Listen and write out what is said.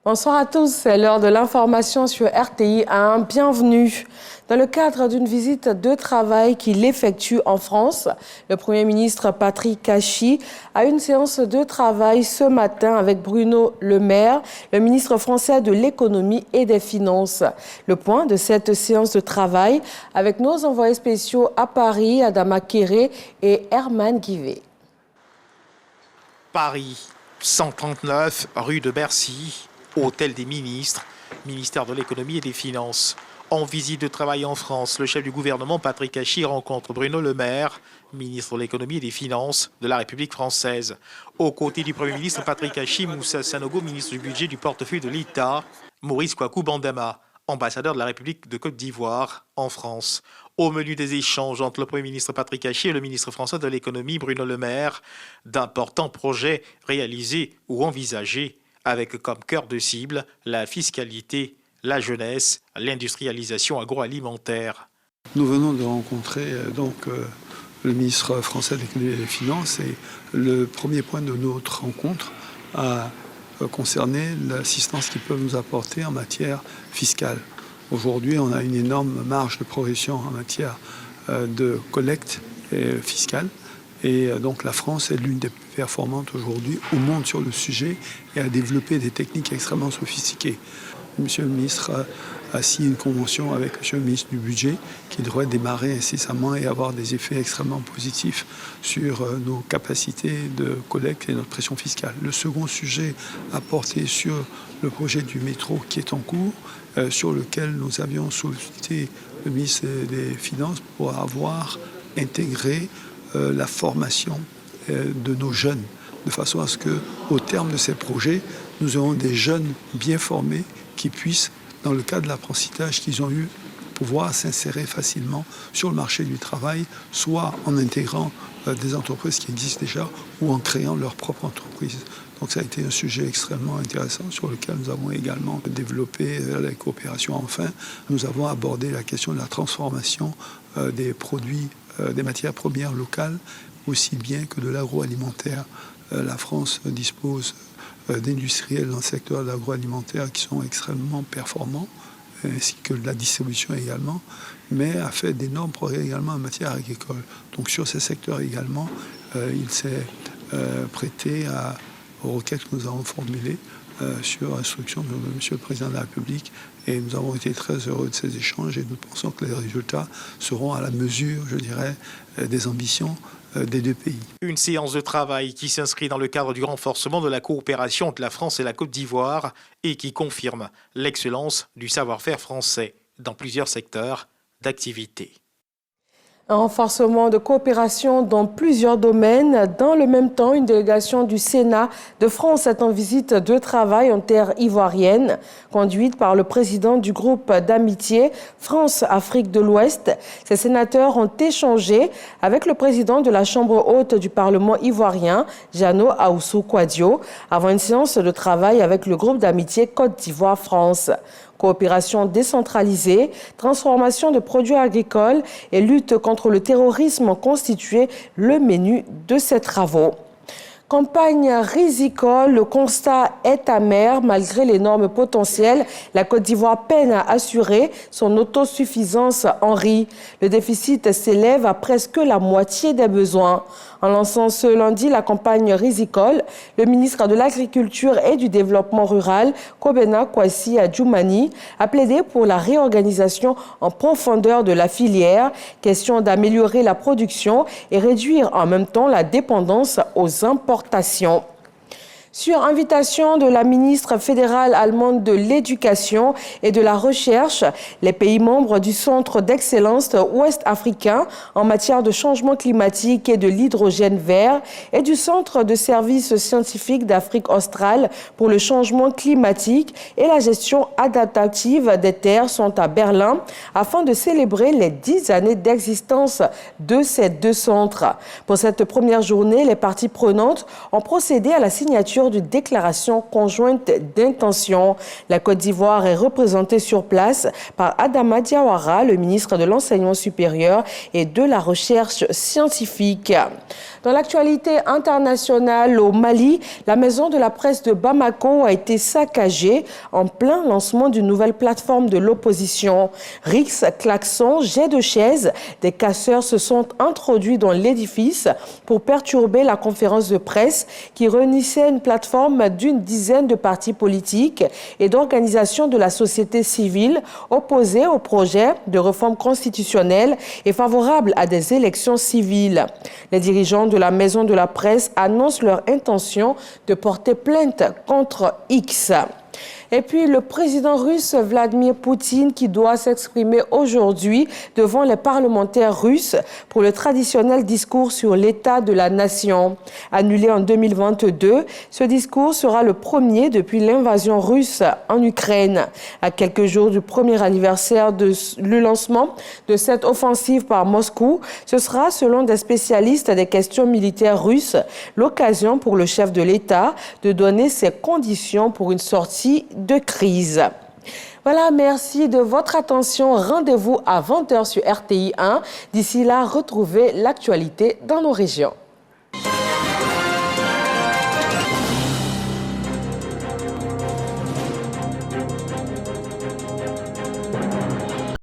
Bonsoir à tous, c'est l'heure de l'information sur RTI 1. Bienvenue. Dans le cadre d'une visite de travail qu'il effectue en France, le Premier ministre Patrick Cachy a une séance de travail ce matin avec Bruno Le Maire, le ministre français de l'économie et des finances. Le point de cette séance de travail avec nos envoyés spéciaux à Paris, Adama Kéré et Herman Guivet. Paris, 139 rue de Bercy. Hôtel des ministres, ministère de l'économie et des finances. En visite de travail en France, le chef du gouvernement Patrick Cachy rencontre Bruno Le Maire, ministre de l'économie et des finances de la République française. Aux côtés du Premier ministre Patrick Cachy, Moussa Sanogo, ministre du budget du portefeuille de l'État, Maurice Kwaku Bandama, ambassadeur de la République de Côte d'Ivoire en France. Au menu des échanges entre le Premier ministre Patrick Cachy et le ministre français de l'économie Bruno Le Maire, d'importants projets réalisés ou envisagés avec comme cœur de cible la fiscalité, la jeunesse, l'industrialisation agroalimentaire. Nous venons de rencontrer le ministre français de l'économie et des finances et le premier point de notre rencontre a concerné l'assistance qu'ils peuvent nous apporter en matière fiscale. Aujourd'hui, on a une énorme marge de progression en matière de collecte fiscale. Et donc la France est l'une des plus performantes aujourd'hui au monde sur le sujet et a développé des techniques extrêmement sophistiquées. Monsieur le ministre a signé une convention avec monsieur le ministre du Budget qui devrait démarrer incessamment et avoir des effets extrêmement positifs sur nos capacités de collecte et notre pression fiscale. Le second sujet a porté sur le projet du métro qui est en cours, sur lequel nous avions sollicité le ministre des Finances pour avoir intégré la formation de nos jeunes, de façon à ce qu'au terme de ces projets, nous aurons des jeunes bien formés qui puissent, dans le cadre de l'apprentissage qu'ils ont eu, pouvoir s'insérer facilement sur le marché du travail, soit en intégrant des entreprises qui existent déjà ou en créant leur propre entreprise. Donc ça a été un sujet extrêmement intéressant sur lequel nous avons également développé la coopération. Enfin, nous avons abordé la question de la transformation des produits, des matières premières locales, aussi bien que de l'agroalimentaire. La France dispose d'industriels dans le secteur de l'agroalimentaire qui sont extrêmement performants, ainsi que de la distribution également, mais a fait d'énormes progrès également en matière agricole. Donc sur ces secteurs également, il s'est prêté aux requêtes que nous avons formulées sur instruction de M. le Président de la République. Et nous avons été très heureux de ces échanges et nous pensons que les résultats seront à la mesure, je dirais, des ambitions des deux pays. Une séance de travail qui s'inscrit dans le cadre du renforcement de la coopération entre la France et la Côte d'Ivoire et qui confirme l'excellence du savoir-faire français dans plusieurs secteurs d'activité. Un renforcement de coopération dans plusieurs domaines. Dans le même temps, une délégation du Sénat de France est en visite de travail en terre ivoirienne, conduite par le président du groupe d'amitié France-Afrique de l'Ouest. Ces sénateurs ont échangé avec le président de la Chambre haute du Parlement ivoirien, Jano Aoussou Kouadio, avant une séance de travail avec le groupe d'amitié Côte d'Ivoire-France. Coopération décentralisée, transformation de produits agricoles et lutte contre le terrorisme ont constitué le menu de ces travaux. Campagne risicole, le constat est amer. Malgré l'énorme potentiel, la Côte d'Ivoire peine à assurer son autosuffisance en riz. Le déficit s'élève à presque la moitié des besoins. En lançant ce lundi la campagne risicole, le ministre de l'Agriculture et du Développement rural, Kobena Kwasi Adjoumani, a plaidé pour la réorganisation en profondeur de la filière, question d'améliorer la production et réduire en même temps la dépendance aux importations. Sur invitation de la ministre fédérale allemande de l'Éducation et de la Recherche, les pays membres du Centre d'excellence ouest-africain en matière de changement climatique et de l'hydrogène vert et du Centre de services scientifiques d'Afrique australe pour le changement climatique et la gestion adaptative des terres sont à Berlin afin de célébrer les 10 années d'existence de ces deux centres. Pour cette première journée, les parties prenantes ont procédé à la signature signature d'une déclaration conjointe d'intention. La Côte d'Ivoire est représentée sur place par Adama Diawara, le ministre de l'Enseignement supérieur et de la Recherche scientifique. Dans l'actualité internationale, au Mali, la maison de la presse de Bamako a été saccagée en plein lancement d'une nouvelle plateforme de l'opposition. Rix, klaxons, jets de chaises, des casseurs se sont introduits dans l'édifice pour perturber la conférence de presse qui réunissait une plateforme d'une dizaine de partis politiques et d'organisations de la société civile opposées au projet de réforme constitutionnelle et favorables à des élections civiles. Les dirigeants de la maison de la presse annoncent leur intention de porter plainte contre X. Et puis le président russe Vladimir Poutine qui doit s'exprimer aujourd'hui devant les parlementaires russes pour le traditionnel discours sur l'état de la nation. Annulé en 2022, ce discours sera le premier depuis l'invasion russe en Ukraine. À quelques jours du premier anniversaire du lancement de cette offensive par Moscou, ce sera, selon des spécialistes des questions militaires russes, l'occasion pour le chef de l'État de donner ses conditions pour une sortie de crise. Voilà, merci de votre attention. Rendez-vous à 20h sur RTI 1. D'ici là, retrouvez l'actualité dans nos régions.